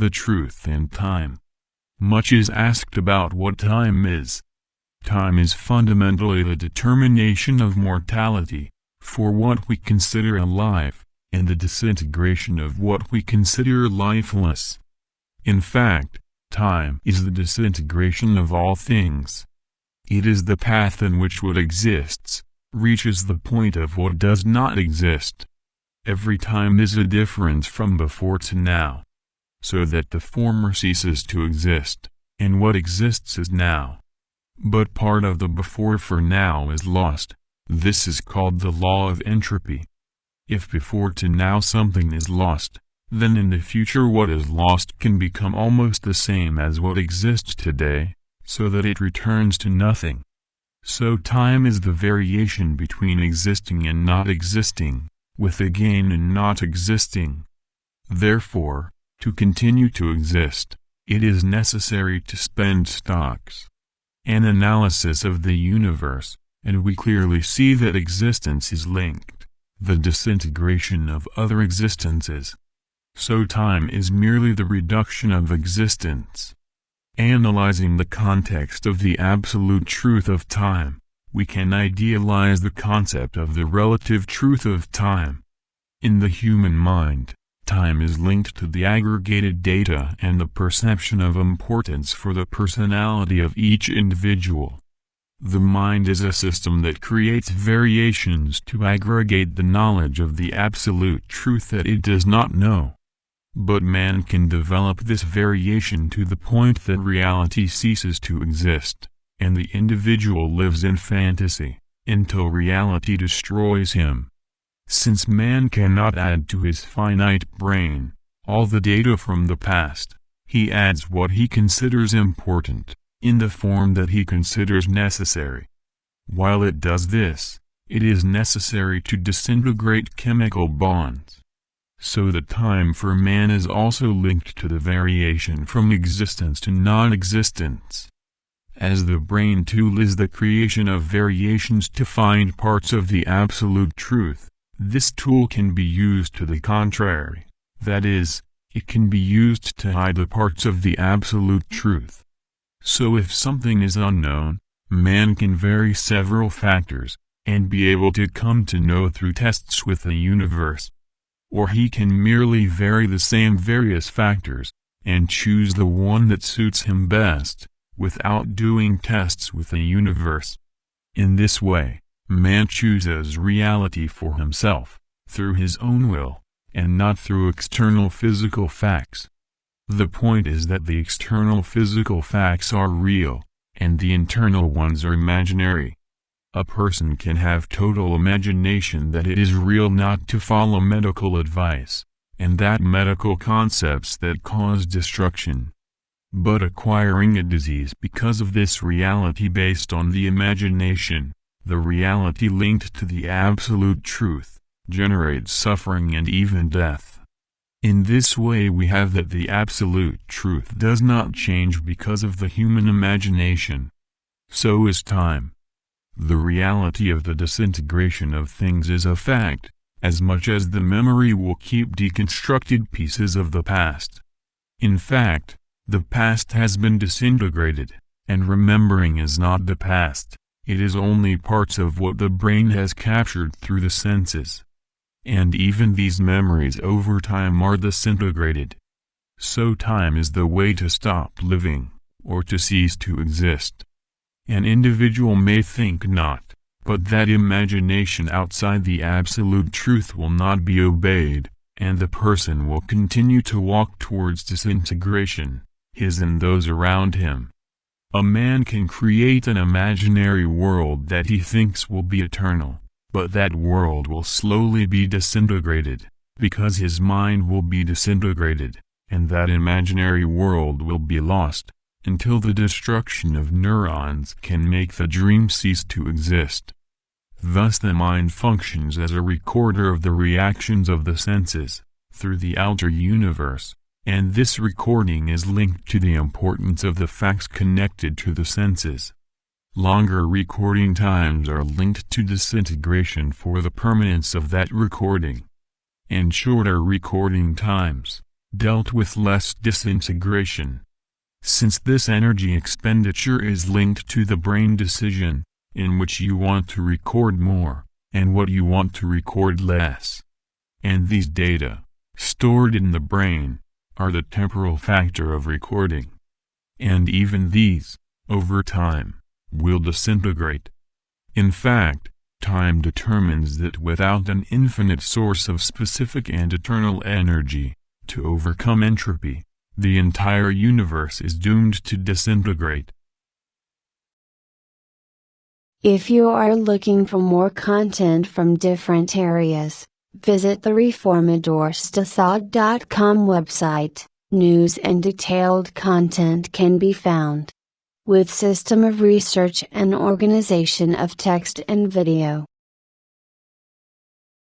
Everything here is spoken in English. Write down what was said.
the truth and time. Much is asked about what time is. Time is fundamentally the determination of mortality, for what we consider alive, and the disintegration of what we consider lifeless. In fact, time is the disintegration of all things. It is the path in which what exists reaches the point of what does not exist. Every time is a difference from before to now, so that the former ceases to exist, and what exists is now. But part of the before for now is lost. This is called the law of entropy. If before to now something is lost, then in the future what is lost can become almost the same as what exists today, so that it returns to nothing. So time is the variation between existing and not existing, with a gain in not existing. Therefore, to continue to exist, it is necessary to spend stocks. An analysis of the universe, and we clearly see that existence is linked, the disintegration of other existences. So time is merely the reduction of existence. Analyzing the context of the absolute truth of time, we can idealize the concept of the relative truth of time. In the human mind, time is linked to the aggregated data and the perception of importance for the personality of each individual. The mind is a system that creates variations to aggregate the knowledge of the absolute truth that it does not know. But man can develop this variation to the point that reality ceases to exist, and the individual lives in fantasy, until reality destroys him. Since man cannot add to his finite brain all the data from the past, he adds what he considers important, in the form that he considers necessary. While it does this, it is necessary to disintegrate chemical bonds. So the time for man is also linked to the variation from existence to non-existence. As the brain tool is the creation of variations to find parts of the absolute truth, this tool can be used to the contrary, that is, it can be used to hide the parts of the absolute truth. So if something is unknown, man can vary several factors, and be able to come to know through tests with the universe. Or he can merely vary the same various factors, and choose the one that suits him best, without doing tests with the universe. In this way, man chooses reality for himself, through his own will, and not through external physical facts. The point is that the external physical facts are real, and the internal ones are imaginary. A person can have total imagination that it is real not to follow medical advice, and that medical concepts that cause destruction. But acquiring a disease because of this reality based on the imagination, the reality linked to the absolute truth, generates suffering and even death. In this way we have that the absolute truth does not change because of the human imagination. So is time. The reality of the disintegration of things is a fact, as much as the memory will keep deconstructed pieces of the past. In fact, the past has been disintegrated, and remembering is not the past, it is only parts of what the brain has captured through the senses. And even these memories over time are disintegrated. So time is the way to stop living, or to cease to exist. An individual may think not, but that imagination outside the absolute truth will not be obeyed, and the person will continue to walk towards disintegration, his and those around him. A man can create an imaginary world that he thinks will be eternal, but that world will slowly be disintegrated, because his mind will be disintegrated, and that imaginary world will be lost, until the destruction of neurons can make the dream cease to exist. Thus the mind functions as a recorder of the reactions of the senses, through the outer universe, and this recording is linked to the importance of the facts connected to the senses. Longer recording times are linked to disintegration for the permanence of that recording. And shorter recording times, dealt with less disintegration. Since this energy expenditure is linked to the brain decision, in which you want to record more, and what you want to record less. And these data, stored in the brain, are the temporal factor of recording. And even these, over time, will disintegrate. In fact, time determines that without an infinite source of specific and eternal energy, to overcome entropy, the entire universe is doomed to disintegrate. If you are looking for more content from different areas, visit the reformadorstacad.com website. News and detailed content can be found. With system of research and organization of text and video.